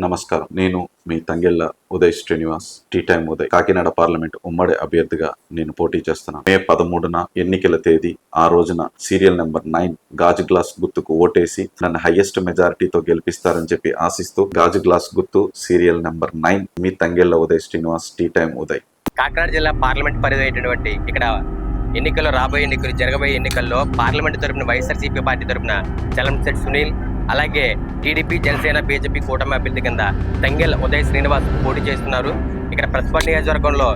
నమస్కారం. నేను మీ Tangella Uday Srinivas, tea time Uday. Kakinada parliament ఉమ్మడి అభ్యర్థిగా నేను పోటీ చేస్తున్నాను. మే 13న ఎన్నికల తేదీ. ఆ రోజున సీరియల్ నెంబర్ 9 గాజు గ్లాస్ గుర్తుకు ఓటేసి నన్ను హైయెస్ట్ మెజారిటీతో గెలిపిస్తారని చెప్పి ఆశిస్తూ, గాజు గ్లాస్ గుర్తు, సీరియల్ నెంబర్ 9, మీ తంగెళ్ళ ఉదయ్ శ్రీనివాస్, టీ టైం ఉదయ్. కాకినాడ జిల్లా పార్లమెంట్ పరిధి అయినటువంటి ఇక్కడ ఎన్నికల్లో జరగబోయే ఎన్నికల్లో పార్లమెంట్ తరపున వైఎస్ఆర్సీపీ పార్టీ తరపున చలంశెట్టి సునీల్, అలాగే టీడీపీ, జనసేన, బీజేపీ కూటమి అభ్యర్థి కింద తంగెల్ ఉదయ్ శ్రీనివాస్ పోటీ చేస్తున్నారు. ఇక్కడ ప్రతిపాడు నియోజకవర్గంలో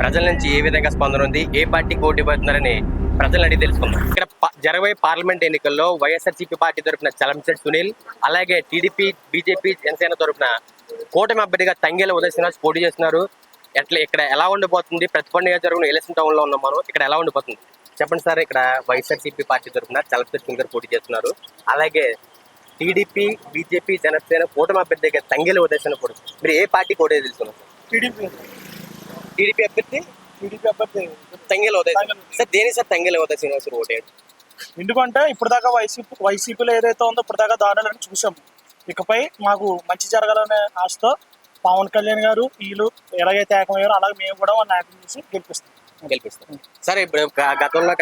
ప్రజల నుంచి ఏ విధంగా స్పందన ఉంది, ఏ పార్టీకి పోటీ పడుతున్నారని ప్రజలను అడిగి తెలుసుకుందాం. ఇక్కడ జరగబోయే పార్లమెంట్ ఎన్నికల్లో వైఎస్ఆర్సీపీ పార్టీ తరపున చలంశెట్టి సునీల్, అలాగే టీడీపీ, బీజేపీ, జనసేన తరపున కూటమి అభ్యర్థిగా తంగెల్ ఉదయ్ శ్రీనివాస్ పోటీ చేస్తున్నారు. ఇక్కడ ఎలా ఉండిపోతుంది? ప్రతిపాడు నియోజకవర్గం ఎలక్షన్ టౌన్ లో ఉన్నాం మనం. ఇక్కడ ఎలా ఉండిపోతుంది చెప్పండి సార్. ఇక్కడ వైఎస్ఆర్సీపీ పార్టీ తరఫున చలంశెట్టి సునీల్ గారు పోటీ చేస్తున్నారు. అలాగే టీడీపీ, బీజేపీ, జనసేన కూటమి అభ్యర్థిగా తంగెల్ ఉదయ్ శ్రీనివాస్ పోటీ. మీరు ఏ పార్టీ పోటీ తెలుసుకున్నారు? టీడీపీ అభ్యర్థి తంగెల్ ఉదయ్ సార్. దేని సార్ తంగెల్ ఉదయ్ శ్రీనివాస్ ఓటే? ఎందుకంటే ఇప్పుడు దాకా వైసీపీలో ఏదైతే ఉందో ఇప్పుడు దాకా దాడులను చూసాము. ఇకపై మాకు మంచి జరగాలనే ఆశతో పవన్ కళ్యాణ్ గారు వీళ్ళు ఎలాగైతే ఏకమయ్యారో అలాగే మేము కూడా వాళ్ళని ఏకం చేసి గెలిపిస్తాం. సరే, ఇప్పుడు గతంలో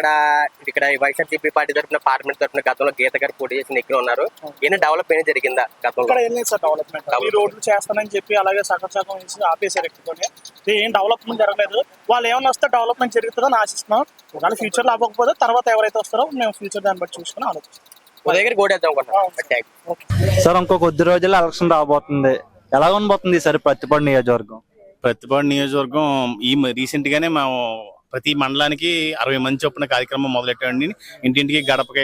ఇక్కడ వైఎస్ఆర్సీపీ పార్టీ తరఫున పార్లమెంట్ తరఫున గతంలో గీత గారు పోటీ చేసి నెక్కి ఉన్నారు. ఏమైనా డెవలప్మెంట్ జరిగిందా గతంలో? ఇక్కడ ఏం లేదు సార్ డెవలప్మెంట్. ఈ రోడ్లు చేస్తానని చెప్పి అలాగే సగం వేసి ఆపేశారు. ఎక్కువనే ఏం డెవలప్మెంట్ జరగలేదు. వాళ్ళు ఏమైనా వస్తే డెవలప్మెంట్ జరుగుతుందని ఆశిస్తున్నాం. ఒకవేళ ఫ్యూచర్ లో అవ్వకపోతే తర్వాత ఎవరైతే వస్తారో మేము ఫ్యూచర్ దాన్ని బట్టి చూసుకుని ఆలోచిస్తాం. ఉదయ్ గారికి ఓటేద్దాం అనుకుంటున్నాం సార్. ఇంకో కొద్ది రోజుల్లో ఎలక్షన్ రాబోతుంది. ఎలా ఉండబోతుంది ఈసారి ప్రతిపాడు నియోజకవర్గం? ప్రతిపాడు నియోజకవర్గం రీసెంట్ గానే మేము ప్రతి మండలానికి 60 మంది చొప్పున కార్యక్రమం మొదలెట్టండి. ఇంటింటికి గడపకి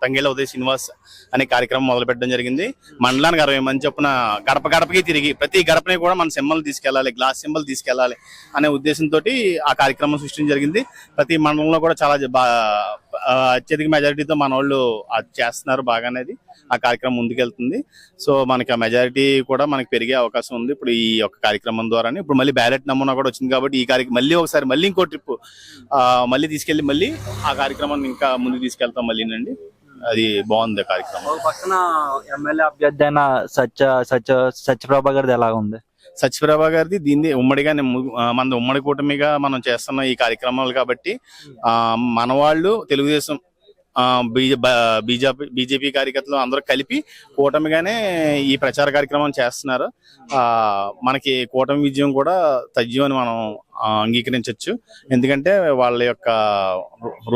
తంగెళ్ళ ఉదయ్ శ్రీనివాస్ అనే కార్యక్రమం మొదలుపెట్టడం జరిగింది. మండలానికి 60 మంది చొప్పున గడపకి తిరిగి ప్రతి గడపని కూడా మన సింబల్ తీసుకెళ్లాలి, గ్లాస్ సింబల్ తీసుకెళ్లాలి అనే ఉద్దేశంతో ఆ కార్యక్రమం సృష్టించడం జరిగింది. ప్రతి మండలంలో కూడా చాలా అత్యధిక మెజారిటీతో మన వాళ్ళు అది చేస్తున్నారు. బాగానేది ఆ కార్యక్రమం ముందుకెళ్తుంది. సో మనకి ఆ మెజారిటీ కూడా మనకి పెరిగే అవకాశం ఉంది ఇప్పుడు ఈ యొక్క కార్యక్రమం ద్వారానే. ఇప్పుడు మళ్ళీ బ్యాలెట్ నమూనా కూడా వచ్చింది కాబట్టి ఈ కార్యక్రమం మళ్ళీ ఇంకో ట్రిప్ మళ్ళీ తీసుకెళ్లి మళ్ళీ ఆ కార్యక్రమాన్ని ఇంకా ముందుకు తీసుకెళ్తాం మళ్ళీనండి. అది బాగుంది కార్యక్రమం. పక్కన ఎమ్మెల్యే అభ్యర్థి అయిన సత్యప్రభ గారిది ఎలా ఉంది? సత్యప్రభ గారిది దీన్ని ఉమ్మడిగా మన ఉమ్మడి కూటమిగా మనం చేస్తున్న ఈ కార్యక్రమాలు కాబట్టి మన వాళ్ళు తెలుగుదేశం, బీజేపీ కార్యకర్తలు అందరూ కలిపి కూటమిగానే ఈ ప్రచార కార్యక్రమం చేస్తున్నారు. మనకి కూటమి విజయం కూడా తథ్యం అని మనం అంగీకరించవచ్చు. ఎందుకంటే వాళ్ళ యొక్క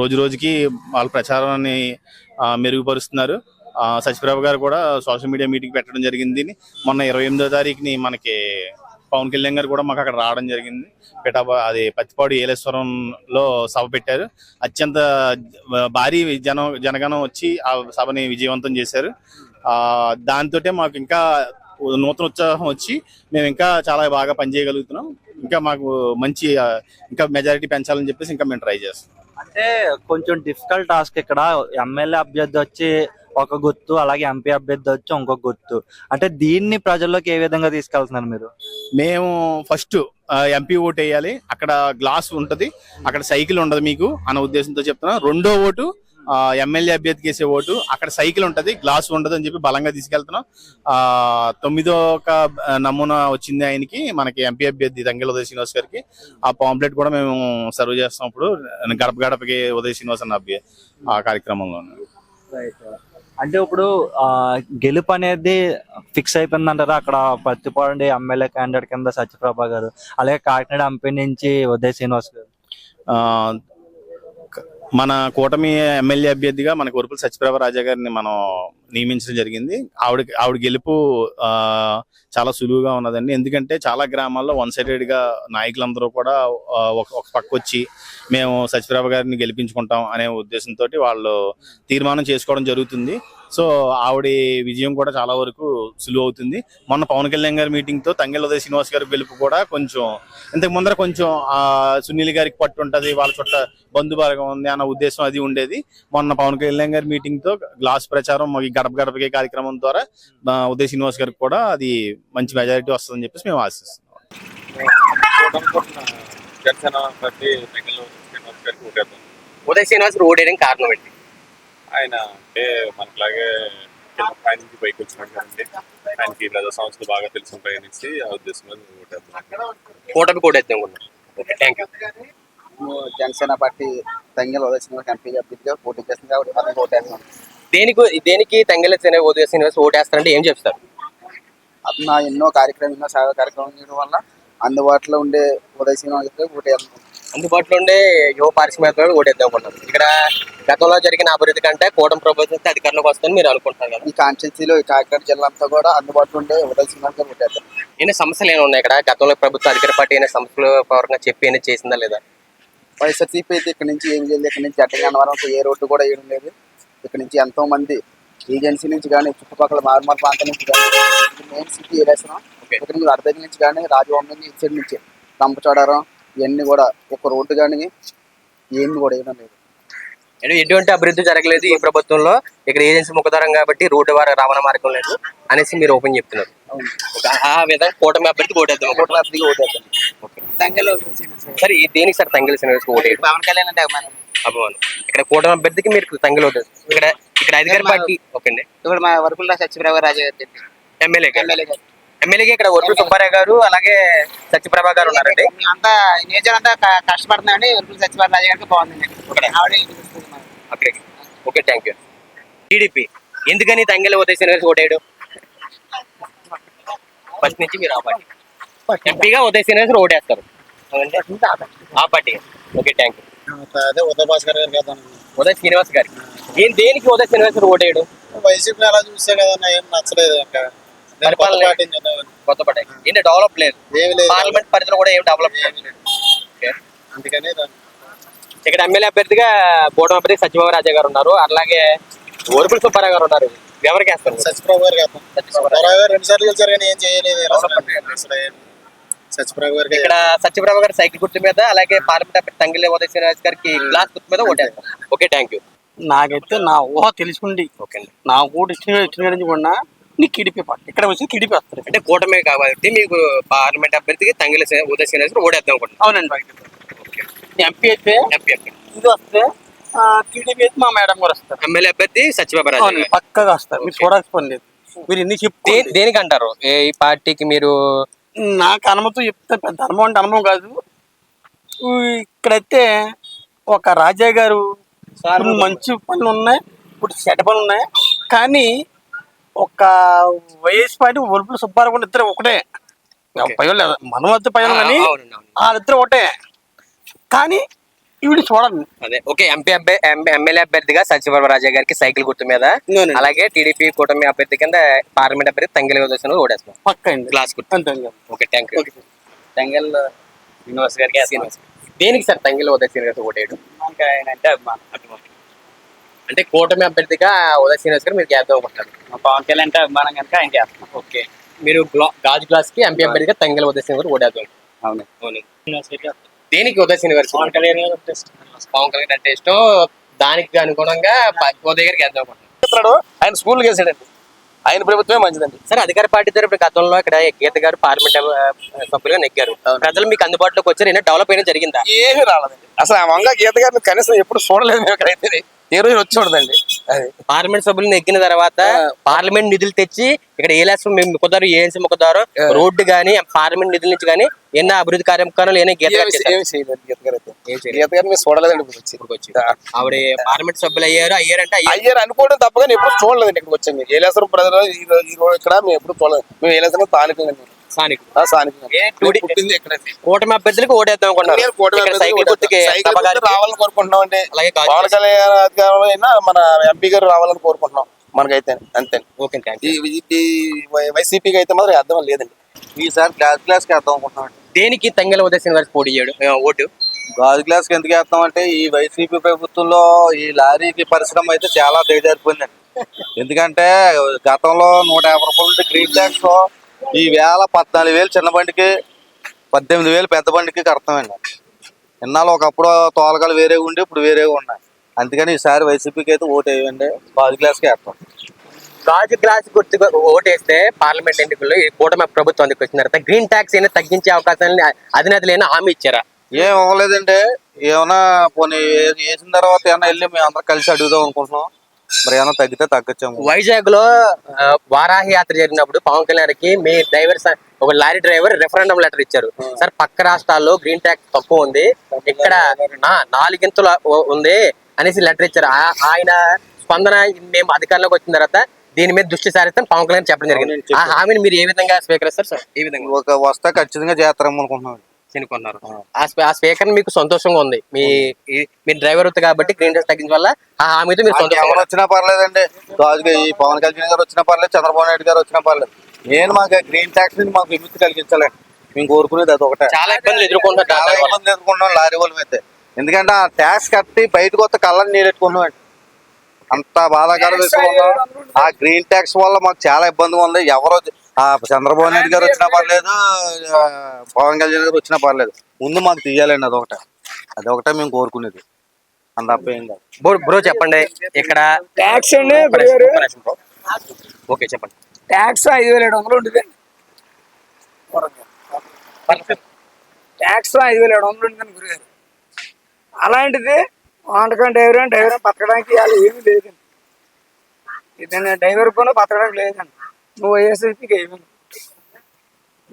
రోజుకి వాళ్ళ ప్రచారాన్ని మెరుగుపరుస్తున్నారు. సత్యప్రభ గారు కూడా సోషల్ మీడియా మీటింగ్ పెట్టడం జరిగింది. మొన్న 28వ తారీఖుని మనకి పవన్ కళ్యాణ్ గారు కూడా మాకు అక్కడ రావడం జరిగింది. అది పత్తిపాడు ఏలేశ్వరంలో సభ పెట్టారు. అత్యంత భారీ జనగణం వచ్చి ఆ సభని విజయవంతం చేశారు. దాంతో మాకు ఇంకా నూతన ఉత్సాహం వచ్చి మేము ఇంకా చాలా బాగా పనిచేయగలుగుతున్నాం. ఇంకా మాకు మంచి ఇంకా మెజారిటీ పెంచాలని చెప్పేసి ఇంకా మేము ట్రై చేస్తున్నాం. అంటే కొంచెం డిఫికల్ట్ టాస్క్ ఇక్కడ. ఎమ్మెల్యే అభ్యర్థి వచ్చి ఒక గుర్తు, అలాగే ఎంపీ అభ్యర్థి వచ్చి ఇంకొక గుర్తు. అంటే దీన్ని ప్రజల్లోకి ఏ విధంగా తీసుకెళ్తున్నారు మీరు? మేము ఫస్ట్ ఎంపీ ఓటు వేయాలి, అక్కడ గ్లాస్ ఉంటది, అక్కడ సైకిల్ ఉండదు మీకు అన్న ఉద్దేశంతో చెప్తున్నాం. రెండో ఓటు ఎమ్మెల్యే అభ్యర్థికి వేసే ఓటు, అక్కడ సైకిల్ ఉంటది, గ్లాస్ ఉండదు అని చెప్పి బలంగా తీసుకెళ్తున్నాం. 9వ నమూనా వచ్చింది ఆయనకి, మనకి ఎంపీ అభ్యర్థి తంగెళ్ళ ఉదయ్ శ్రీనివాస్ గారికి. ఆ పాంప్లెట్ కూడా మేము సర్వ్ చేస్తాం ఇప్పుడు గడపకి ఉదయ్ శ్రీనివాస్ అన్న ఆ కార్యక్రమంలో. అంటే ఇప్పుడు గెలుపు అనేది ఫిక్స్ అయిపోయింది అంటారా? అక్కడ ప్రతిపాడు ఎమ్మెల్యే క్యాండిడేట్ కింద సత్యప్రభ గారు, అలాగే కాకినాడ ఎంపీ నుంచి ఉదయ్ శ్రీనివాస్ గారు. మన కూటమి ఎమ్మెల్యే అభ్యర్థిగా మనకు వరుపుల సత్యప్రభ రాజా గారిని మనం నియమించడం జరిగింది. ఆవిడ గెలుపు చాలా సులువుగా ఉన్నదండి. ఎందుకంటే చాలా గ్రామాల్లో వన్ సైడెడ్ గా నాయకులందరూ కూడా ఒక పక్క వచ్చి మేము సత్యప్రభ గారిని గెలిపించుకుంటాం అనే ఉద్దేశంతో వాళ్ళు తీర్మానం చేసుకోవడం జరుగుతుంది. సో ఆవిడ విజయం కూడా చాలా వరకు సులువు అవుతుంది. మొన్న పవన్ కళ్యాణ్ గారి మీటింగ్ తో తంగెళ్ళ ఉదయ్ శ్రీనివాస్ గారి గెలుపు కూడా కొంచెం ఇంతకు ముందర కొంచెం సునీల్ గారికి పట్టు ఉంటది, వాళ్ళ చుట్ట బంధువర్గం ఉంది అన్న ఉద్దేశం అది ఉండేది. మొన్న పవన్ కళ్యాణ్ గారి మీటింగ్ తో గ్లాస్ ప్రచారం గడపకి కార్యక్రమం ద్వారా ఉదయ్ శ్రీనివాస్ గారికి కూడా అది మంచి మెజారిటీ వస్తుందని చెప్పేసి మేము ఆశిస్తున్నాం. ఉదయ్ శ్రీనివాస్ ఓడేయడానికి కారణం ఏంటి? ఆయన అంటే మనట్లాగే ఆయన నుంచి పైకి వచ్చినాడు కదండి, ఆయనకి ప్రజా సంస్థలు బాగా తెలిసి ఉంటాయి అనేసి ఆ ఉద్దేశంలో నేను ఓటేస్తున్నాను. కూటమి ఓటేద్దాం అనుకుంటున్నాను. Okay, thank you. Janasena party Tangella Uday MP అభ్యర్థిగా పోటీ చేస్తుంది కాబట్టి అతనికి ఓటేస్తున్నాను. దేనికి తంగెల ఉదయ శ్రీనివాస్ ఓటేస్తారంటే ఏం చెప్తారు? అతను ఎన్నో కార్యక్రమం ఎన్నో సేవా కార్యక్రమం చేయడం వల్ల అందుబాటులో ఉండే ఉదయ్ శ్రీనివాస్ ఓటేస్తున్నాను. అందుబాటులో ఉండే యువ పారిశ్రామికవేత్తలు ఓటేద్దాం అనుకుంటున్నారు. ఇక్కడ గతంలో జరిగిన అభివృద్ధి కంటే కూటమి ప్రభుత్వం అధికారంలోకి వస్తుందని మీరు అనుకుంటున్నారు కదా? ఈ కాన్స్టిట్యూన్సీలో ఈ కాకినాడ జిల్లా అంతా కూడా అందుబాటులో ఉండే ఉదయ్ శ్రీనివాస్ గారు ఓటేద్దాం. ఏమైనా సమస్యలు ఏమైనా ఉన్నాయి ఇక్కడ? గతంలో ప్రభుత్వం అధికార పార్టీ అయినా సమస్యలు పరంగా చెప్పి అయినా చేసిందా లేదా? వైఎస్ఆర్సీపీ అయితే ఇక్కడ నుంచి ఏమి లేదు. ఇక్కడ నుంచి అట్టగన్నవరం ఏ రోడ్డు కూడా వేయడం లేదు. ఇక్కడ నుంచి ఎంతో మంది ఏజెన్సీ నుంచి కానీ చుట్టుపక్కల మార్మల్ ప్రాంతం నుంచి కానీ మెయిన్ సిటీ వేలేస్తున్నాం. ఇక్కడ నుంచి వరదగి నుంచి కానీ రాజభవన్ నుంచి ఇటు నుంచి రంపచోడవరం ఇవన్నీ కూడా ఒక రోడ్డు కానీ ఏమి కూడా వేయడం లేదు. ఎటువంటి అభివృద్ధి జరగలేదు ఈ ప్రభుత్వంలో. ఇక్కడ ఏజెన్సీ ముఖదారం కాబట్టి రోడ్డు వారి రవాణా మార్గం లేదు అనేసి మీరు ఓపెన్ చెప్తున్నారు. ఆ విధంగా కూటమి అభ్యర్థి ఓటేద్దాం. కూటమి అభ్యర్థికి ఓటేద్దాం. సరే, దేనికి సార్ తంగెల శ్రీనివాస్ ఓటేయడం? పవన్ కళ్యాణ్ అంటే అభిమానం. ఇక్కడ కూటమి అభ్యర్థికి మీరు తంగెల ఓటేస్తారు. ఇక్కడ అధికార పార్టీ ఓకే అండి. ఇప్పుడు మా వరకుల సత్యప్రభ రాజా గారు ఎమ్మెల్యేగా ఇక్కడ వరకుల సుబ్బారావు గారు అలాగే సత్యప్రభ గారు ఉన్నారండి. అంతా నేచర్ అంతా కష్టపడుతుందండి. వరకుల సత్యప్రభ రాజా గారికి బాగుందండి. Okay okay, thank you. TDP ఎందుకని తంగెల ఉదయ శ్రీనివాస్ ఓటేయడం? ఫస్ట్ నుంచి మీరు ఆ పార్టీ ఎంపీగా ఉదయ శ్రీనివాస్ ఓటేస్తారు ఆ పార్టీ. Okay, thank you. అదే ఉదయ భాస్కర్ గారికి వేద్దాం. ఉదయ శ్రీనివాస్ గారికి దేనికి ఉదయ శ్రీనివాస్ ఓటేయడం? వైసీపీ అలా చూస్తే కదా ఏం నచ్చలేదు. ఇంకా కొత్త పార్టీ ఏంటి డెవలప్ లేదు. పార్లమెంట్ పరిధిలో కూడా ఏం డెవలప్ లేదు. అందుకని ఇక్కడ ఎమ్మెల్యే అభ్యర్థిగా కూటమి అభ్యర్థి సత్యబాబు రాజా గారు ఉన్నారు, అలాగే వరకుల సుబ్బారావు గారు ఉన్నారు. ఎవరికి వేస్తారు? సత్యప్రభు గారికి వేద్దాం. సత్యప్రభు గారు 2 సార్లు గెలిచారు కానీ ఏం చేయలేదు. సత్యప్రభు గారికి ఇక్కడ సత్యప్రభ గారు సైకిల్ గుర్తు మీద, అలాగే పార్లమెంట్ అభ్యర్థి తంగెల ఉదయ శ్రీనివాస్ గారికి గ్లాస్ గుర్తు మీద ఓటేస్తారు. Okay, thank you. నాకైతే నా ఊహ తెలుసుకుండి ఓకే అండి. నా ఓటు ఇచ్చిన నుంచి కూడా నీకు టీడీపీ పార్టీ ఇక్కడ వచ్చి టీడీపీ వస్తారు. అంటే కూటమే కాబట్టి మీకు పార్లమెంట్ అభ్యర్థికి తంగెల ఉదయ శ్రీనివాస్ ఓటేద్దాం అనుకుంటున్నాను. అవునండి. ఎంపీ అయితే ఎంపీ అభ్యర్థి ఇది వస్తే టీడీపీ అయితే మా మేడం గారు వస్తారు. ఎమ్మెల్యే అభ్యర్థి సత్యబాబు రాజా గారు. పక్కగా వస్తారు. మీరు చూడాల్సిన లేదు. మీరు ఎన్ని చెప్పు దేనికి అంటారు ఈ పార్టీకి? మీరు నాకు అనుమతి చెప్తే పెద్ద అనుభవం అంటే అనుభవం కాదు. ఇక్కడైతే ఒక రాజా గారు మంచి పనులు ఉన్నాయి, ఇప్పుడు చెడ్డ పనులు ఉన్నాయి. కానీ ఒక వైఎస్ పార్టీ వరకుల సుబ్బారావు కూడా ఇద్దరు ఒకటే. పైన మనం వద్ద పైన కానీ వాళ్ళిద్దరు ఒకటే. కానీ ఇవి చూడండి. అదే ఓకే. ఎమ్మెల్యే అభ్యర్థిగా సత్యబాబు రాజా గారికి సైకిల్ గుర్తు మీద, అలాగే టీడీపీ కూటమి అభ్యర్థి కింద పార్లమెంట్ అభ్యర్థి తంగెల ఉదయ శ్రీనివాస్ ఓడేస్తాం. పక్క అండి గ్లాస్ గుర్తు. అంతే. Okay, thank you. Tangella Srinivas గారికి దేనికి సార్ తంగెల ఉదయ శ్రీనివాస్ ఓటేయడం? అంటే అంటే కూటమి అభ్యర్థిగా ఉదయ శ్రీనివాస్ గారు మీరు చేద్దాం అనుకుంటారు. పవన్ కళ్యాణ్ అంటే అభిమానం కనుక ఆయన చేస్తున్నాం. ఓకే, మీరు గాజు గ్లాస్ కి ఎంపీ అభ్యర్థిగా తంగెల ఉదయ శ్రీనివాస్ ఓడేద్దాం. అవును. దేనికి ఉదయ శ్రీనివాస్? పవన్ కళ్యాణ్ పవన్ కళ్యాణ్ అంటే ఇష్టం. దానికి అనుగుణంగా ఉదయ గారికి చేద్దాం అనుకుంటున్నాను. ఆయన స్కూల్ గెలిచాడండి. ఆయన ప్రభుత్వమే మంచిదండి. సరే, అధికార పార్టీ తరపున గతంలో ఇక్కడ గీత గారు పార్లమెంట్ సభ్యులుగా నెగ్గారు. ప్రజలు మీకు అందుబాటులోకి వచ్చారు. ఏమైనా డెవలప్ అయినా జరిగిందా? ఏమీ రాలేదండి. అసలు ఆ వంగ గీత గారిని కనీసం ఎప్పుడు చూడలేదు మేము. ఇక్కడైతే ఏ రోజు వచ్చి చూడదండి. పార్లమెంట్ సభ్యులు నెగ్గిన తర్వాత పార్లమెంట్ నిధులు తెచ్చి ఇక్కడ ఏలాసం ముఖదారు ఏఎన్సీ ముఖదారు రోడ్డు గానీ పార్లమెంట్ నిధుల నుంచి గానీ ఎన్నో అభివృద్ధి కార్యక్రమాలు ఏమైనా గీత గారు చూడలేదండి. ఇప్పుడు వచ్చి ఆవిడ పార్లమెంట్ సభ్యులు అయ్యారంటే అయ్యారు అనుకోవడం తప్ప కానీ ఎప్పుడు చూడలేదండి. ఇక్కడికి వచ్చాము. ఏలేశ్వరం ప్రజలు ఇక్కడ మేము ఎప్పుడు చూడలేదు. మేము ఏలేశ్వరం స్థానికంగా కూటమి అభ్యర్థులకు ఓటేద్దాం రావాలని కోరుకుంటున్నాం అండి. పవన్ కళ్యాణ్ అయినా మన ఎంపీ గారు రావాలని కోరుకుంటున్నాం. మనకైతే అంతే. వైసీపీకి అయితే మాత్రం అర్థం లేదండి. ఈసారి గ్లాస్ కి వేద్దాం అనుకుంటున్నాం. దేనికి తంగెల ఉదయ శ్రీనివాస్ పోటీ చేయడం ఓటు? గాజు గ్లాస్ కి ఎందుకు వేస్తాం అంటే ఈ వైసీపీ ప్రభుత్వంలో ఈ లారీకి పరిశ్రమ అయితే చాలా దిగజారిపోయిందండి. ఎందుకంటే గతంలో 150 రూపాయలు గ్రీన్ ట్యాక్స్ ఈ 14,000 చిన్న బండికి 18,000 పెద్ద బండికి కడతామండి. ఇన్నాళ్ళు ఒకప్పుడు తోలకాలు వేరే ఉండి ఇప్పుడు వేరేగా ఉన్నాయి. అందుకని ఈసారి వైసీపీకి అయితే ఓటు వేయండి. గాజు గ్లాస్కి వేస్తాం. గాజు గ్లాస్ గుర్తుగా ఓటేస్తే పార్లమెంట్ ఎన్నికల్లో ఈ కూటమి ప్రభుత్వం అందుకు వచ్చిన తర్వాత గ్రీన్ ట్యాక్స్ అయినా తగ్గించే అవకాశాన్ని అధినేతలు అయినా హామీ ఇచ్చారా? ఏం అవ్వలేదండి. ఏమన్నా పోనీ వేసిన తర్వాత ఏమన్నా వెళ్ళి మేము అందరం కలిసి అడుగుదాం అనుకుంటున్నాం. మరి ఏమైనా తగ్గితే తగ్గచ్చాము. వైజాగ్ లో వారాహి యాత్ర జరిగినప్పుడు పవన్ కళ్యాణ్కి మీ డ్రైవర్ ఒక లారీ డ్రైవర్ రెఫరెండం లెటర్ ఇచ్చారు. సార్ పక్క రాష్ట్రాల్లో గ్రీన్ ట్యాక్స్ తక్కువ ఉంది, ఇక్కడ 4 గింతలు ఉంది అనేసి లెటర్ ఇచ్చారు. ఆయన స్పందన మేము అధికారంలోకి వచ్చిన తర్వాత దీని మీద దృష్టి సారిస్తాం పవన్ కళ్యాణ్ చెప్పడం జరిగింది. ఆ హామీని మీరు ఏ విధంగా స్వీకరిస్తారు సార్? ఏ విధంగా ఒక వస్తా ఖచ్చితంగా చేస్తారేమో అనుకుంటున్నాం. అనుకున్నారు. ఆ స్పీకర్ మీకు సంతోషంగా ఉంది, మీ డ్రైవర్ అవుతుంది కాబట్టి గ్రీన్ ట్యాక్స్ తగ్గించడం వల్ల ఆ హామీతో మీరు ఎవరు సంతోషంగా వచ్చినా పర్లేదండి, ఈ పవన్ కళ్యాణ్ గారు వచ్చినా పర్లేదు, చంద్రబాబు నాయుడు గారు వచ్చినా పర్లేదు, నేను మాకు గ్రీన్ ట్యాక్స్ నుంచి మాకు విముక్తి కలిగించాలండి. మేము కోరుకునేది అది ఒకటే. చాలా ఇబ్బందులు ఎదుర్కొంటున్నారు, చాలా ఇబ్బందులు ఎదుర్కొంటున్నాం లారీ వాళ్ళం అయితే. ఎందుకంటే ఆ ట్యాక్స్ కట్టి బయటకు వస్తే కళ్ళని నీరెట్టుకున్నాం అండి, అంత బాధాకర విషయం. ఆ గ్రీన్ ట్యాక్స్ వల్ల మాకు చాలా ఇబ్బందిగా ఉంది. ఎవరో చంద్రబాబు నాయుడు గారు వచ్చినా పర్లేదు, పవన్ కళ్యాణ్ గారు వచ్చినా పర్లేదు, ముందు మాకు తీయాలండి. అదొకటే మేము కోరుకునేది, అంత అప్పయింది. బ్రో చెప్పండి, ఇక్కడ ట్యాక్స్ అండి ఓకే చెప్పండి. ట్యాక్స్ 5,700 ఉంటుంది. ట్యాక్స్ 5,700 ఉంటుందని గురిగారు. అలాంటిది వంటకం డ్రైవర్ బతకడానికి ఏమీ లేదండి. ఇదైనా డ్రైవర్ కూడా బతకడానికి లేదండి. నువ్వు వైఎస్ఆర్సీపీకి ఏమీ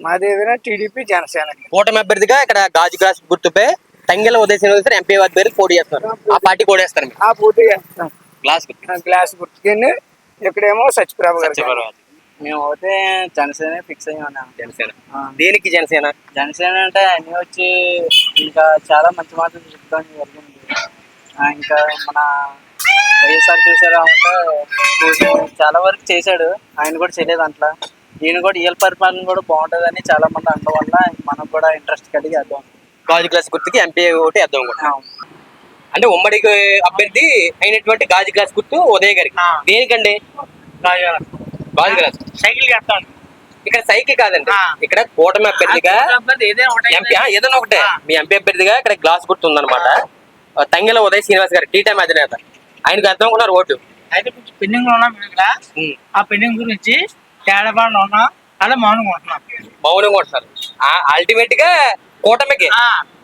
మాది ఏదైనా టీడీపీ జనసేన. కూటమి అభ్యర్థిగా ఇక్కడ గాజు గ్లాస్ గుర్తుపై తంగెల ఉదయ్ శ్రీనివాస్ ఎంపీ అభ్యర్థి పోటీ చేస్తున్నారు. ఆ పార్టీ కోడేస్తారు ఆ పోటీ చేస్తాం. గ్లాస్ గుర్తుకెళ్ళి ఇక్కడేమో సత్యప్రభ గారు. మేము అయితే జనసేన ఫిక్స్ అయ్యాం. జనసేన దేనికి? జనసేన అంటే అన్ని వచ్చి ఇంకా చాలా మంచి మాటలు చెప్తాం జరిగింది. ఇంకా మన వైఎస్ఆర్ చూసారా అంటే చాలా వరకు చేశాడు, ఆయన కూడా చేయలేదు అంట్లా. ఈయన కూడా ఈయన పరిపాలన కూడా బాగుంటుందని చాలా మంది అనడం వల్ల మనకు కూడా ఇంట్రెస్ట్ కలిగి వేద్దాం. గాజు గ్లాస్ గుర్తుకి ఎంపీ ఒకటి వేద్దాం కూడా. అంటే ఉమ్మడి అభ్యర్థి అయినటువంటి గాజు గ్లాస్ గుర్తు ఉదయ్ గారికి. దేనికండి? గాజు గ్లాస్ సైకిల్ చేస్తాం ఇక్కడ. సైకిల్ కాదండి, ఇక్కడ కూటమి అభ్యర్థిగా ఎంపీ ఏదైనా ఒకటే మీ ఎంపీ అభ్యర్థిగా ఇక్కడ గ్లాస్ గుర్తు ఉందన్నమాట. తంగెల ఉదయ్ శ్రీనివాస్ గారు టీ టైం అధినేత, ఆయనకు అర్థం అనుకున్నారు ఓటు. అయితే కొంచెం పెండింగ్ లో ఉన్నాం ఇక్కడ. ఆ పెండింగ్ గురించి తేడాబాటు ఉన్నా అలా మౌనంగా ఉంటున్నాం. మౌనంగా ఉంటున్నారు. అల్టిమేట్ గా కూటమికి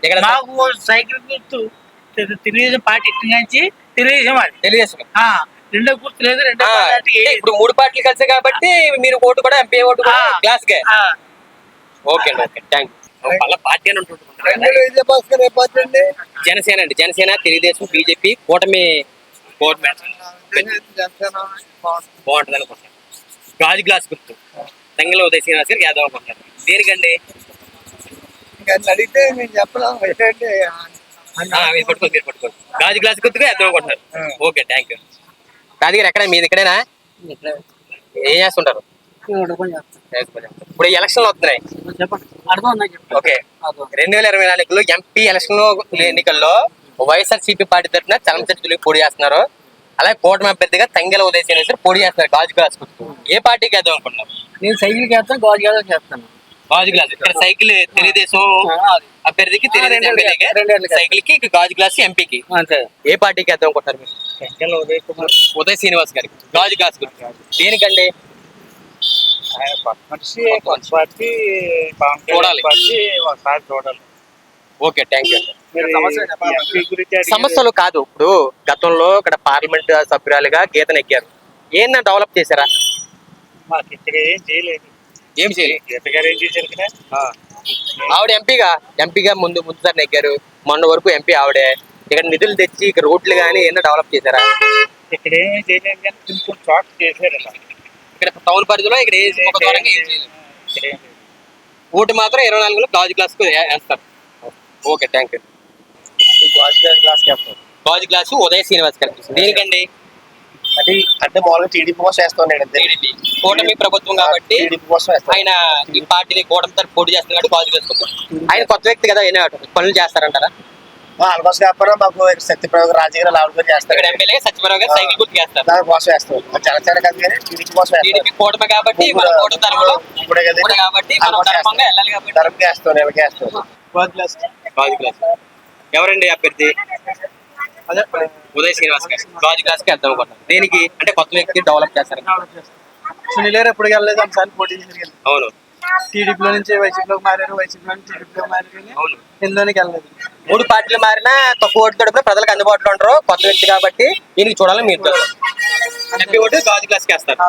ఇక్కడ మాకు సైకిల్ గుర్తు తెలుగుదేశం పార్టీ నుంచి తెలుగుదేశం రెండో గుర్తు లేదు. రెండో ఇప్పుడు 3 పార్టీలు కలిసి కాబట్టి మీరు ఓటు కూడా ఎంపీ ఓటు కూడా గ్లాస్ కే. ఓకే అండి, ఓకే, థ్యాంక్ యూ. వాళ్ళ పార్టీ అని జనసేన అండి. జనసేన, తెలుగుదేశం, బీజేపీ కూటమి బాగుంటుంది అనుకుంటున్నాను. గాజు గ్లాస్ గుర్తు తంగెల ఉదయ్ శ్రీనివాస్ గారికి యాదవ్ అనుకుంటారు. దేనికండి? అడిగితే నేను చెప్పలేము. మీరు పట్టుకోండి. గాజు గ్లాస్ గుర్తుగా యాదవ్ అనుకుంటున్నారు. Okay, thank you. రాజు గారు ఎక్కడ? మీది ఇక్కడేనా? ఏం చేస్తుంటారు? ఇప్పుడు ఎలక్షన్లు వస్తున్నాయి. ఓకే, 2024 ఎంపీ ఎన్నికల్లో వైఎస్ఆర్సీపీ పార్టీ తరఫున చలంశెట్టి పోటీ చేస్తున్నారు. అలాగే కూటమి అభ్యర్థిగా తంగెల ఉదయ్ శ్రీనివాస్ పోటీ చేస్తున్నారు గాజు గ్లాస్ గుర్తు. ఏ పార్టీకి వేద్దాం అనుకుంటున్నారు? నేను సైకిల్ చేస్తాను, గాజు గ్లాస్ చేస్తాను. గాజు గ్లాస్ ఇక్కడ సైకిల్ తెలుగుదేశం అభ్యర్థికి, సైకిల్ కి, గాజు గ్లాస్ ఎంపీకి. ఏ పార్టీకి వేద్దాం అనుకుంటున్నారు మీరు? ఉదయ్ శ్రీనివాస్ గారికి గాజు గ్లాస్ గుర్తు. దేనికండి? చూడాలి. Okay, thank you. సమస్యలు కాదు, ఇప్పుడు గతంలో ఇక్కడ పార్లమెంట్ సభ్యురాలుగా గీతను ఎక్కారు. ఏమన్నా డెవలప్ చేశారా? ఏం చేయలేదు. ఆవిడ ఎంపీగా ముందుసారి నెగ్గారు. మొన్న వరకు ఎంపీ ఆవిడే. ఇక్కడ నిధులు తెచ్చి ఇక్కడ రోడ్లు కానీ ఏమన్నా డెవలప్ చేశారా? ఇక్కడ ఏమీ చేయలేదు కానీ కొన్ని చోట్ల చేశారు. ఇక్కడ టౌన్ పరిధిలో ఇక్కడ ఒక దూరంగా ఏం చేయలేదు. ఓటు మాత్రం 24లో గాజు గ్లాస్ కు వేస్తారు. Okay, thank you. గాజు గ్లాస్ ఉదయ్ శ్రీనివాస్ గారు. దేనికండి? అది అంటే మామూలుగా టీడీపీ కోసం వేస్తాను. కూటమి ప్రభుత్వం కాబట్టి ఆయన ఈ పార్టీని కూటమి తరఫు పోటీ చేస్తున్నాడు. గాజు గ్లాస్ ఆయన కొత్త వ్యక్తి కదా, ఏమైనా పనులు చేస్తారంటారా? ఆల్మోస్ట్ కాకపోయినా మాకు సత్యప్రభు రాజకీయ లాభం చేస్తారు. ఇక్కడ ఎమ్మెల్యే సత్యప్రభు గారు సైకిల్ గుర్తు చేస్తారు. దాని కోసం వేస్తాం. జనసేన కాదు కానీ టీడీపీ కోసం టీడీపీ కూటమి కాబట్టి మన కూటమి తరఫులో కాబట్టి మనం ధర్మంగా వెళ్ళాలి కాబట్టి ధర్మకి వేస్తాం. ఎవరికి వేస్తాం? గాజు గ్లాస్. ఎవరండి అభ్యర్థి? ఉదయ్ శ్రీనివాస్ గారు గాజు గ్లాస్ కి అర్థం అనుకుంటారు. దేనికి అంటే కొత్త వ్యక్తి డెవలప్ చేస్తారు. సునీల్ గారు ఎప్పుడు వెళ్ళలేదు, ఒకసారి పోటీ చేసి. అవును, టీడీపీలో నుంచి వైసీపీలోకి మారారు, వైసీపీలో నుంచి టీడీపీలోకి మారారు కానీ అవును. ఇందులోనికి వెళ్ళలేదు. 3 పార్టీలు మారినా తక్కువ ఓటు తోడుపున ప్రజలకు అందుబాటులో ఉంటారు. కొత్త వ్యక్తి కాబట్టి దీనికి చూడాలని మీరు ఎంపీ ఓటు గాజు గ్లాస్కి వేస్తారు.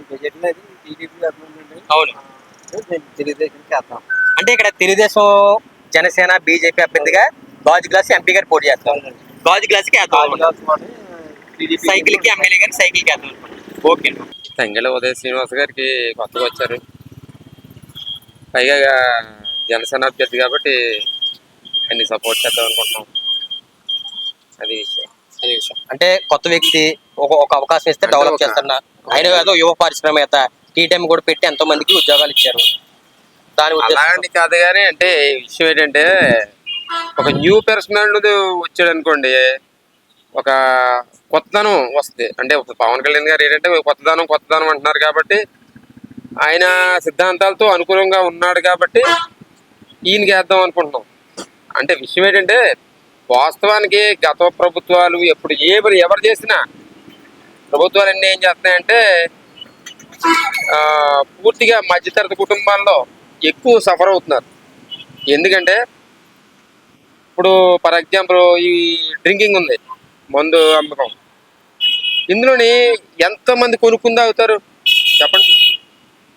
బడ్జెట్లో అది టీడీపీ అభివృద్ధి అవును. తెలుగుదేశానికి వేస్తాం. అంటే ఇక్కడ తెలుగుదేశం, జనసేన, బీజేపీ అభ్యర్థిగా గాజు గ్లాస్ ఎంపీ గారు పోటీ చేస్తారు. గాజు గ్లాస్కి వేద్దాం. సైకిల్ కి ఎమ్మెల్యే గారికి సైకిల్ కి వేద్దాం. ఓకే. తంగెళ్ళ ఉదయ శ్రీనివాస్ గారికి కొత్తగా వచ్చారు, పైగా జనసేన అభ్యర్థి కాబట్టి ఆయన్ని సపోర్ట్ చేద్దాం అనుకుంటున్నాం. అది విషయం. అంటే కొత్త వ్యక్తి ఒక అవకాశం ఇస్తే డెవలప్ చేస్తున్నా. ఆయన ఏదో యువ పారిశ్రామికవేత్త, టీ టైం కూడా పెట్టి ఎంతో మందికి ఉద్యోగాలు ఇచ్చారు. దాని అలాంటి కాదు కానీ అంటే విషయం ఏంటంటే ఒక న్యూ పర్సనల్ వచ్చాడు అనుకోండి, ఒక కొత్తదనం వస్తుంది. అంటే పవన్ కళ్యాణ్ గారు ఏంటంటే కొత్తదనం అంటున్నారు కాబట్టి ఆయన సిద్ధాంతాలతో అనుకూలంగా ఉన్నాడు కాబట్టి ఈయనకి వేద్దాం అనుకుంటున్నాం. అంటే విషయం ఏంటంటే వాస్తవానికి గత ప్రభుత్వాలు ఎప్పుడు ఎవరు చేసినా ప్రభుత్వాలు అన్నీ ఏం చేస్తున్నాయంటే పూర్తిగా మధ్యతరగతి కుటుంబాల్లో ఎక్కువ సఫర్ అవుతున్నారు. ఎందుకంటే ఇప్పుడు ఫర్ ఎగ్జాంపుల్ ఈ డ్రింకింగ్ ఉంది, మందు అమ్మకం, ఇందులోని ఎంతమంది కొనుక్కుంది తాగుతారు చెప్పండి?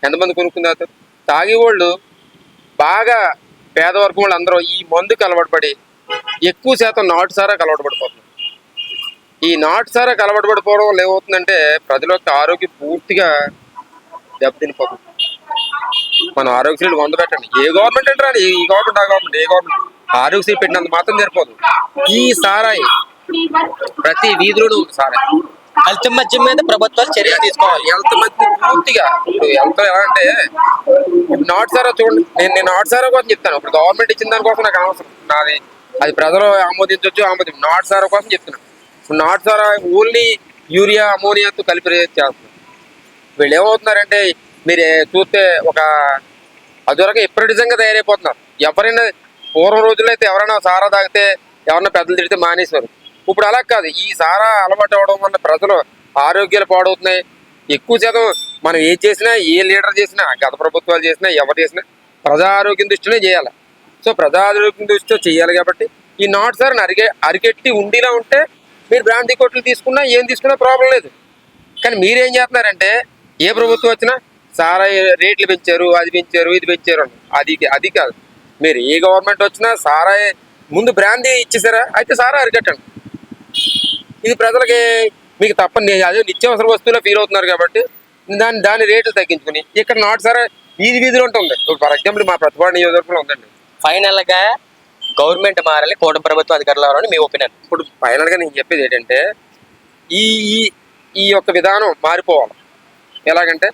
ఎంతమంది కొనుక్కుంది తాగుతారు? తాగేవాళ్ళు బాగా పేదవర్గం వాళ్ళు అందరూ ఈ మందుకు అలవాటు పడి ఎక్కువ శాతం నాటు సారాకు అలవాటు పడిపోతున్నారు. ఈ నాటు సారాకు అలవాటు పడిపోవడం వల్ల ఏమవుతుందంటే ప్రజల యొక్క ఆరోగ్యం పూర్తిగా దెబ్బతినిపోతుంది. మనం ఆరోగ్యశ్రీలు 100 పెట్టండి, ఏ గవర్నమెంట్ అంటే రాని, ఈ గవర్నమెంట్ ఆ గవర్నమెంట్, ఏ గవర్నమెంట్ ఆరోగ్యశ్రీ పెట్టినంత మాత్రం సరిపోదు. ఈ సారాయి ప్రతి వీధిలోనూ సారాయి. హెల్త్ మధ్య మీద ప్రభుత్వాలు చర్యలు తీసుకోవాలి. హెల్త్ మధ్య పూర్తిగా ఇప్పుడు హెల్త్ ఎలా అంటే నాటు సారా చూడండి, నేను నాటు సారా కోసం చెప్తాను. ఇప్పుడు గవర్నమెంట్ ఇచ్చిన దానికోసం నాకు అవసరం, నాది అది ప్రజలు ఆమోదించవచ్చు, నాటు సారా కోసం చెప్తున్నాను. ఇప్పుడు నాటు సారా ఓన్లీ యూరియా అమోనియాతో కలిపి చేస్తున్నారు. వీళ్ళు ఏమవుతున్నారంటే మీరు చూస్తే ఒక అదొరక విపరీతంగా తయారైపోతున్నారు. ఎవరైనా పూర్వం రోజుల్లో అయితే ఎవరైనా సారా తాగితే ఎవరైనా పెద్దలు తిడితే మానేశారు. ఇప్పుడు అలా కాదు, ఈ సారా అలవాటు అవడం వల్ల ప్రజలు ఆరోగ్యాలు పాడవుతున్నాయి. ఎక్కువ శాతం మనం ఏది చేసినా, ఏ లీడర్ చేసినా, గత ప్రభుత్వాలు చేసినా, ఎవరు చేసినా ప్రజా ఆరోగ్యం దృష్టినే చేయాలి. సో ప్రజా ఆరోగ్యం దృష్టితో చేయాలి కాబట్టి ఈ నాటు సారాన్ని అరికెట్టి ఉండేలా ఉంటే మీరు బ్రాంతి కొట్లు తీసుకున్నా ఏం తీసుకున్నా ప్రాబ్లం లేదు. కానీ మీరేం చేస్తున్నారంటే ఏ ప్రభుత్వం వచ్చినా సారా రేట్లు పెంచారు, అది పెంచారు, ఇది పెంచారు అది కాదు. మీరు ఏ గవర్నమెంట్ వచ్చినా సారా ముందు బ్రాంతి ఇచ్చేసారా, అయితే సారా అరికట్టండి. ఇది ప్రజలకి మీకు తప్పని అదే నిత్యావసర వస్తువులో ఫీల్ అవుతున్నారు కాబట్టి దాని రేట్లు తగ్గించుకుని ఇక్కడ నాటు సారా వీధిలో ఉంటుంది. ఫర్ ఎగ్జాంపుల్ మా ప్రతిపాడు నియోజకవర్గంలో ఉందండి. ఫైనల్ గా గవర్నమెంట్ మారాలి, కూటమి ప్రభుత్వం అధికారంలో రావాలని మీ ఒపీనియన్. ఇప్పుడు ఫైనల్ గా నేను చెప్పేది ఏంటంటే ఈ ఈ యొక్క విధానం మారిపోవాలి. ఎలాగంటే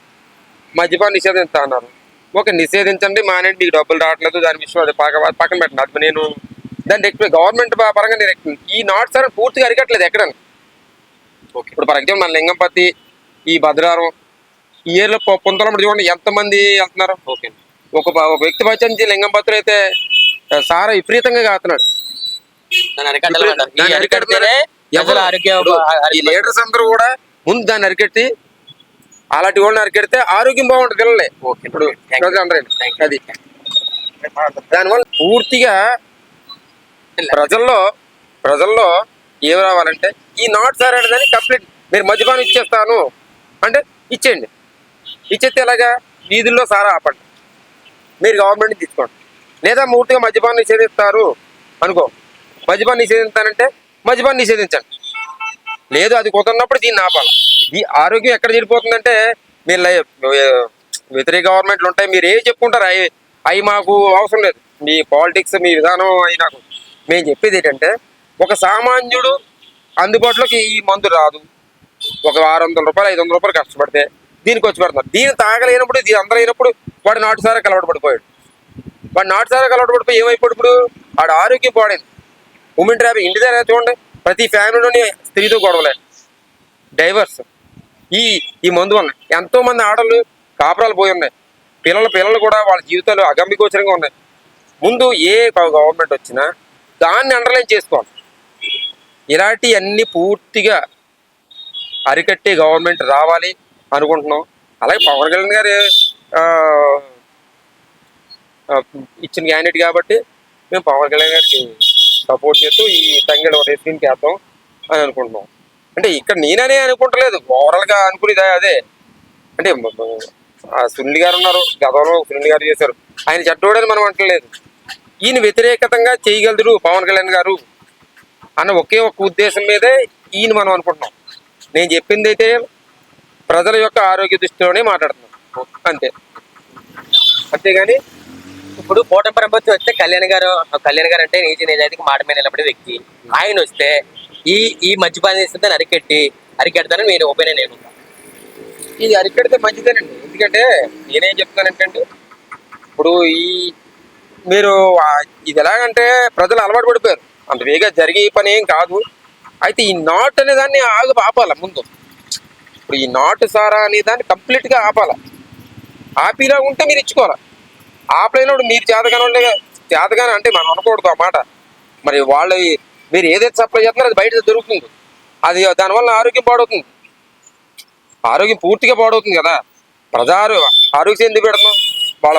మద్యపానం నిషేధిస్తా అన్నారు, ఓకే నిషేధించండి, మానేంటి, మీకు డబ్బులు రావట్లేదు, దాని విషయం అది పక్కన పెట్టండి. అది నేను దాన్ని గవర్నమెంట్ పరంగా నేను ఈ నాటు సార్ పూర్తిగా అరికట్టలేదు ఎక్కడ. ఇప్పుడు ఫర్ ఎగ్జాంపుల్ మన లింగంపతి, ఈ భద్రారం, ఈ ఏరియాలో పొంతలమ్మడి చూడండి ఎంతమంది వెళ్తున్నారు. ఓకే ఒక వ్యక్తి వచ్చి లింగంపత్రి అయితే సారా విపరీతంగా కాస్తున్నాడు. ఈ లీడర్స్ అందరూ కూడా ముందు దాన్ని అరికెట్టి అలాంటి వాళ్ళని అరికెడితే ఆరోగ్యం బాగుంటుంది పిల్లలే. ఇప్పుడు అది దానివల్ల పూర్తిగా ప్రజల్లో ఏం రావాలంటే ఈ నాట్ సార్ అనేది కంప్లీట్ మీరు మద్యపానం ఇచ్చేస్తాను అంటే ఇచ్చేయండి. ఇచ్చేస్తే ఎలాగా వీధుల్లో సారా ఆపండి, మీరు గవర్నమెంట్ తీసుకోండి. లేదా పూర్తిగా మద్యపానం నిషేధిస్తారు అనుకో, మద్యపానం నిషేధిస్తానంటే మద్యపానం నిషేధించండి. లేదు అది కుదరనప్పుడు దీన్ని ఆపాలి. ఈ ఆరోగ్యం ఎక్కడ చెడిపోతుందంటే మీరు వ్యతిరేక గవర్నమెంట్లు ఉంటాయి, మీరు ఏం చెప్పుకుంటారు అవి మాకు అవసరం లేదు, మీ పాలిటిక్స్ మీ విధానం అవి నాకు. మేము చెప్పేది ఏంటంటే ఒక సామాన్యుడు అందుబాటులోకి ఈ మందు రాదు. ఒక 600 రూపాయలు 500 రూపాయలు కష్టపడితే దీనికి వచ్చి పెడుతున్నారు. దీన్ని తాగలేనప్పుడు దీని అందరూ అయినప్పుడు వాడు నాటు సారాకు అలవాటు పడిపోయాడు. వాడు నాటు సారాకు అలవాటు పడిపోయి ఏమైపోయాడు, ఇప్పుడు వాడు ఆరోగ్యం పాడైంది. ఉమెన్ ట్రాఫిక్ ఇంటి దగ్గర చూడండి, ప్రతి ఫ్యామిలీలోని స్త్రీతో గొడవలే, డైవర్స్ ఈ మందు వల్ల ఎంతో మంది ఆడళ్ళు కాపురాలు పోయి ఉన్నాయి. పిల్లలు కూడా వాళ్ళ జీవితాలు అగమ్యగోచరంగా ఉన్నాయి. ముందు ఏ గవర్నమెంట్ వచ్చినా దాన్ని అండర్లైన్ చేసుకోవాలి. ఇలాంటి అన్ని పూర్తిగా అరికట్టే గవర్నమెంట్ రావాలి అనుకుంటున్నాం. అలాగే పవన్ కళ్యాణ్ గారు ఇచ్చిన క్యాండిడేట్ కాబట్టి మేము పవన్ కళ్యాణ్ గారికి సపోర్ట్ చేస్తూ ఈ తంగేడు ఉదయ స్కీమ్కి వేస్తాం అని అనుకుంటున్నాం. అంటే ఇక్కడ నేననే అనుకుంటలేదు, ఓవరాల్గా అనుకునేది అదే. అంటే సునీల్ గారు ఉన్నారు, గతంలో సునీల్ గారు చేశారు, ఆయన చెడ్డోడని మనం అంటలేదు. ఈయన వ్యతిరేకతంగా చేయగలరు పవన్ కళ్యాణ్ గారు అన్న ఒకే ఒక్క ఉద్దేశం మీదే ఈయన మనం అనుకుంటున్నాం. నేను చెప్పింది అయితే ప్రజల యొక్క ఆరోగ్య దృష్టిలోనే మాట్లాడుతున్నాం అంతే. అంతేగాని ఇప్పుడు కూటమి ప్రభుత్వం వస్తే కళ్యాణ్ గారు అంటే నీతి నిజాయితీకి మాట మీద నిలబడే వ్యక్తి. ఆయన వస్తే ఈ మద్యపాన నిషేధాన్ని అరికెడతానని నేను ఒపీనియన్ నేను. ఇది అరికెడితే మంచిదేనండి. ఎందుకంటే నేనేం చెప్తానంటే ఇప్పుడు మీరు ఇది ఎలాగంటే ప్రజలు అలవాటు పడిపోయారు, అంత వేగా జరిగే పని ఏం కాదు. అయితే ఈ నాట్ అనే దాన్ని ఆపాల ముందు. ఇప్పుడు ఈ నాటు సారా అనే దాన్ని కంప్లీట్గా ఆపిలా ఉంటే మీరు ఇచ్చుకోవాలి. ఆపలేనప్పుడు మీరు చేతగానే అంటే మనం అనకూడదు ఆ మాట. మరి వాళ్ళు మీరు ఏదైతే సప్లై చేస్తున్నారో అది బయట దొరుకుతుంది, అది దానివల్ల ఆరోగ్యం పాడవుతుంది, ఆరోగ్యం పూర్తిగా పాడవుతుంది కదా. ఆరోగ్యం ఎందుకు పెడుతున్నాం? వాళ్ళ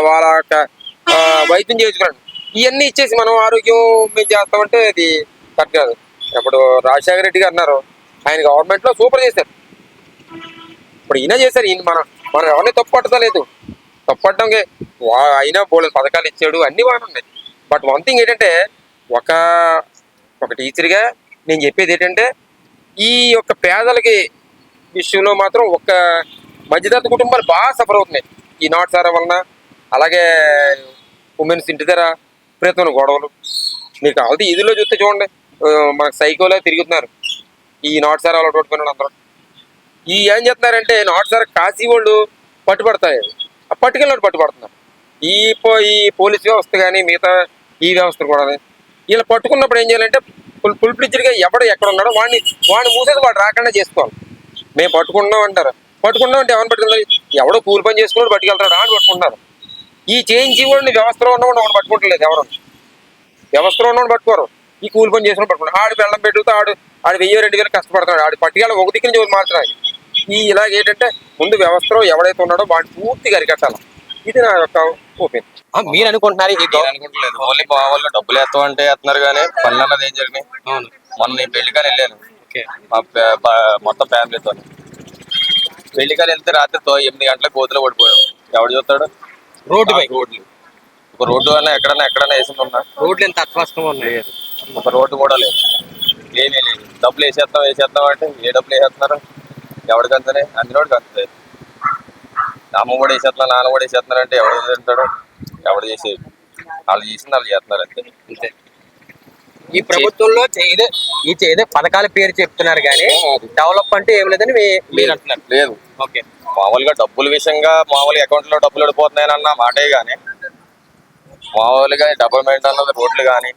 వైద్యం చేసుకున్నాడు ఇవన్నీ ఇచ్చేసి మనం ఆరోగ్యం మేము చేస్తామంటే అది కరెక్ట్ కాదు. ఇప్పుడు రాజశేఖర రెడ్డి గారు అన్నారు, ఆయన గవర్నమెంట్లో సూపర్ చేశారు. ఇప్పుడు ఈయన చేశారు, ఈయన మనం ఎవరిని తప్పుపట్టలేదు. తప్పుపట్టడానికి అయినా బోల్డ్ పథకాలు ఇచ్చాడు, అన్ని బాగానే ఉన్నాయి. బట్ వన్ థింగ్ ఏంటంటే ఒక టీచర్గా నేను చెప్పేది ఏంటంటే ఈ యొక్క పేదలకి విషయంలో మాత్రం ఒక మధ్యతరగతి కుటుంబాలు బాగా సఫర్ అవుతున్నాయి ఈ నాటు సారా వలన. అలాగే ఉమెన్స్ ఇంటి దగ్గర విపరీతమైన గొడవలు. మీకు కావాలి ఇదిలో చూస్తే చూడండి, మనకు సైకోలో తిరుగుతున్నారు ఈ నాటు సారా అలవాటు పట్టుకున్నాడు అందరూ. ఏం చేస్తున్నారంటే నాటు సారా కాశీ వాళ్ళు పట్టుబడతాయి, ఆ పట్టుకెళ్ళి పట్టుబడుతున్నారు. ఈ పోలీస్ వ్యవస్థ కానీ మిగతా ఈ వ్యవస్థలు కూడా వీళ్ళు పట్టుకున్నప్పుడు ఏం చేయాలంటే ఫుల్ ఫ్లెడ్జ్డ్గా ఎక్కడ ఉన్నాడో వాడిని మూసేసి వాడు రాకుండా చేసుకోవాలి. మేము పట్టుకున్నాం అంటారు, పట్టుకున్నాం అంటే ఎవరిని పట్టుకుంటారు? ఎవడో కూలి పని చేసుకున్నాడు పట్టుకెళ్తాడు అని పట్టుకుంటారు. ఈ చేయించి వాడిని వ్యవస్థలో ఉన్నవాడు వాడు పట్టుకుంటలేదు, ఎవరు వ్యవస్థలో ఉన్నవాడు పట్టుకోరు, ఈ కూలి పని చేసుకుని పట్టుకుంటాడు. ఆడు బెల్లం పెట్టుకుతా ఆడు 1000-2000 కష్టపడుతున్నాడు, ఆడు పట్టుకెళ్ళి ఒక దిక్కుని చోటు మారుతున్నాడు. ఇలాగ ఏంటంటే ముందు వ్యవస్థలో ఎవడైతే ఉన్నాడో వాడిని పూర్తిగా అరికట్టాలి. ఇది నా యొక్క ఒపీనియన్. మీరు అనుకుంటున్నారు? అనుకుంటలేదు, ఓన్లీ మా వాళ్ళు డబ్బులు వేస్తామంటే వేస్తున్నారు కానీ పనులు అన్నది ఏం జరిగినాయి. మొన్న నేను పెళ్లికాని వెళ్ళాను మొత్తం ఫ్యామిలీతో. పెళ్లికాని వెళ్తే రాత్రి 8 గంటలకు గోతులో పడిపోయాం. ఎవడు చూస్తాడు? రోడ్లు ఒక రోడ్డు అన్నా ఎక్కడన్నా వేసి ఉన్నా రోడ్లు ఎంత అస్పష్టంగా ఉన్నాయి, ఒక రోడ్డు కూడా లేదు, ఏమీ లేదు. డబ్బులు వేసేస్తాం అంటే ఏ డబ్బులు వేసేస్తున్నారు? ఎవడికంతనే అందులోకి అంతలేదు. అమ్మ కూడా వేసేస్తున్నారు, నాన్న కూడా వేసేస్తున్నారు అంటే ఎవడు తింటాడు? ఎవడు చేసేది వాళ్ళు చేసింది వాళ్ళు చేస్తున్నారు అంతే. ఈ ప్రభుత్వంలో ఏదో పథకాల పేరు చెప్తున్నారు కానీ డెవలప్ అంటే ఏం లేదని మీరు అంటున్నారు. లేదు, ఓకే. మామూలుగా డబ్బుల విషయంగా మామూలుగా అకౌంట్ లో డబ్బులు పడిపోతున్నాయన్న మాటే గానీ మామూలుగా డెవలప్మెంట్ అన్నది రోడ్లు కానీ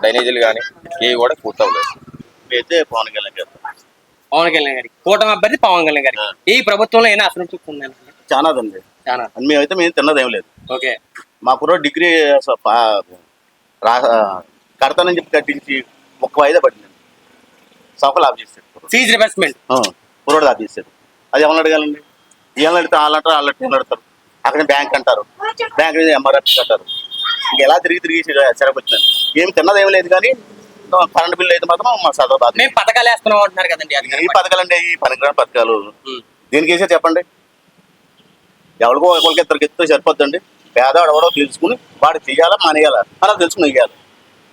డ్రైనేజీలు కానీ ఇవి కూడా పూర్తవలేదు. అయితే పవన్ కళ్యాణ్ గారికి కూటమి అభ్యర్థి పవన్ కళ్యాణ్ గారికి ఈ ప్రభుత్వంలో ఏమైనా అసలు చూస్తున్నాను చాలా ఉంది. మేమైతే మేము తిన్నది ఏం లేదు. ఓకే. మా కుర్ర డిగ్రీ కడతానని చెప్పి కట్టించి 1 వాయిదా పడింది, సఫలు ఆఫ్ చేస్తాడు. ఫీజు రిబర్స్మెంట్ కుర్రోడు ఆఫ్ చేస్తాడు. అది ఎవరిని అడగాలండి? ఏమని అడిగితే వాళ్ళంటారు అడతారు, అక్కడ బ్యాంక్ అంటారు, బ్యాంక్ మీద ఎంఆర్ఎఫ్ అంటారు. ఇంకెలా తిరిగి చెరపొచ్చిందండి. ఏమి తిన్నది ఏమి లేదు కానీ కరెంట్ బిల్లు అయితే మాత్రం మా చదువు బాధ. మేము పథకాలు వేస్తున్నాం అంటున్నారు కదండి, ఈ పథకాలు అంటే ఈ పనికిరాని పథకాలు దేనికి వేసే చెప్పండి? ఎవరికో ఒకరికి ఇద్దరు సరిపోద్దండి. పేదవాడు ఎవడో తెలుసుకుని వాడు చెయ్యాలా మానేయాలా అలా తెలుసుకుని వేయాలి.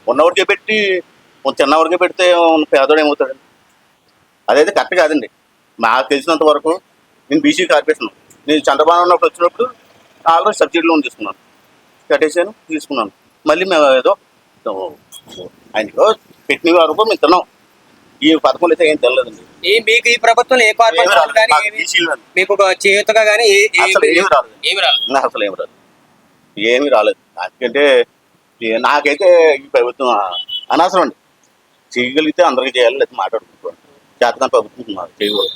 ఉన్నవాడికే పెట్టి చిన్నవాడికే పెడితే పేదవాడు ఏమవుతాడండి? అదైతే కరెక్ట్ కాదండి. నాకు తెలిసినంత వరకు నేను బీసీ కార్పొరేషన్, నేను చంద్రబాబు ఉన్నప్పుడు వచ్చినప్పుడు ఆల్రెడీ సబ్సిడీ లోన్ తీసుకున్నాను. మళ్ళీ మేము ఏదో ఆయనకో పెట్టిన వరకు మేము తిన్నాం. ఈ పథకం అయితే ఏం తెలియదండి. మీకు ఈ ప్రభుత్వం ఏ కార్పొరేషన్ మీకు చేతుగా కానీ ఏమి రాలేదు. ఎందుకంటే నాకైతే ఈ ప్రభుత్వం అనవసరం అండి. చేయగలిగితే అందరికీ చేయాలి, లేదా మాట్లాడుకుంటున్నాను. చేతకాని ప్రభుత్వం చేయకూడదు.